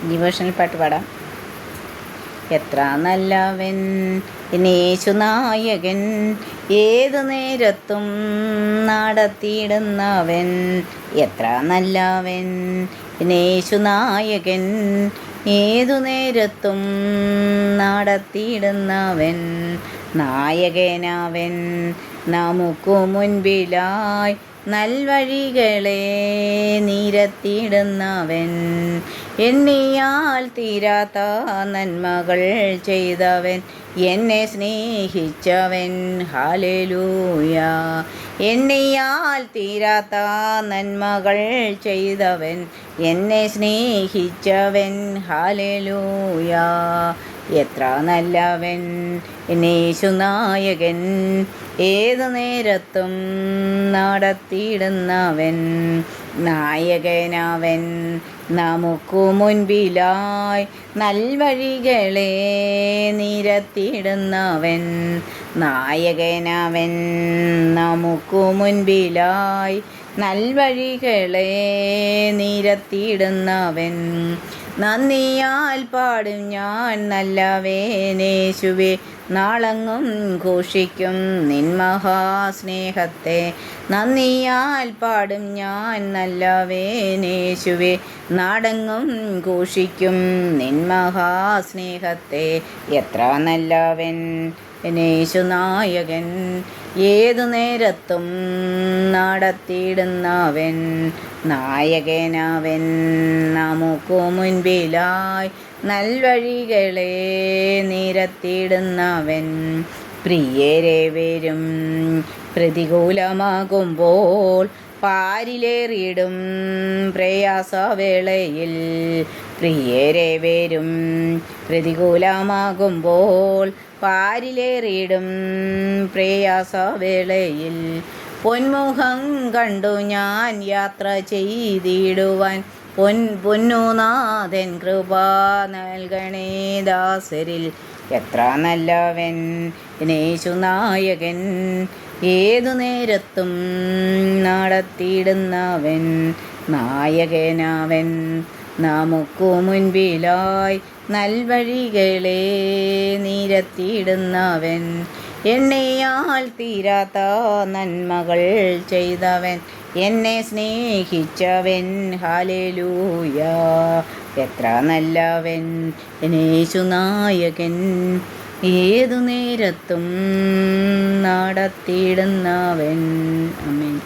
Devotional പാട്ട് പാടാം. എത്ര നല്ലവൻ യേശുനായകൻ, ഏതു നേരത്തും നടത്തിയിടുന്നവൻ. എത്ര നല്ലവൻ യേശുനായകൻ, ഏതു നേരത്തും നടത്തിയിടുന്നവൻ. നായകനവൻ നമുക്കു മുൻപിലായി നൽവഴികളെ നിരത്തിയിടുന്നവൻ. എണ്ണിയാൽ തീരാത്ത നന്മകൾ ചെയ്തവൻ, എന്നെ സ്നേഹിച്ചവൻ. ഹല്ലേലൂയ. എണ്ണിയാൽ തീരാത്ത നന്മകൾ ചെയ്തവൻ, എന്നെ സ്നേഹിച്ചവൻ. ഹല്ലേലൂയ. എത്ര നല്ലവൻ യേശുനായകൻ, ഏതു നേരത്തും നടത്തിയിടുന്നവൻ. നായകനവൻ നമുക്കു മുൻപിലായി നൽവഴികളെ നിരത്തിയിടുന്നവൻ. നായകനവൻ നമുക്കു മുൻപിലായി നൽവഴികളെ നിരത്തിയിടുന്നവൻ. നന്ദിയാൽ പാടും ഞാൻ നല്ലവനേശുവേ, നാളെങ്ങും ഘോഷിക്കും നിൻ മഹാസ്നേഹത്തെ. നന്ദിയാൽ പാടും ഞാൻ നല്ലവനേശുവേ, നാടെങ്ങും ഘോഷിക്കും നിൻ മഹാസ്നേഹത്തെ. എത്ര നല്ലവൻ യേശുനായകൻ, ഏതു നേരത്തും നടത്തിയിടുന്നവൻ. നായകനവൻ നമുക്കു മുൻപിലായി നൽവഴികളെ നിരത്തിയിടുന്നവൻ. പ്രിയരെ വരും പ്രതികൂലമാകുമ്പോൾ, പാരിലേറിടും പ്രയാസവേളയിൽ. പ്രിയരെ വരും പ്രതികൂലമാകുമ്പോൾ, പാരിലേറിടും പ്രയാസവേളയിൽ. പൊന്മുഖം കണ്ടു ഞാൻ യാത്ര ചെയ്തിടുവാൻ, പൊന്നുനാഥൻ കൃപ നൽകണേ ദാസരിൽ. എത്ര നല്ലവൻ യേശുനായകൻ, ഏതു നേരത്തും നടത്തിയിടുന്നവൻ. നായകനവൻ നമുക്കു മുൻപിലായി നൽവഴികളെ നിരത്തിയിടുന്നവൻ. എണ്ണിയാൽ തീരാത്ത നന്മകൾ ചെയ്തവൻ, എന്നെ സ്നേഹിച്ചവൻ. ഹല്ലേലൂയ. എത്ര നല്ലവൻ യേശുനായകൻ, ഏതു നേരത്തും നടത്തിയിടുന്നവൻ. ആമേൻ.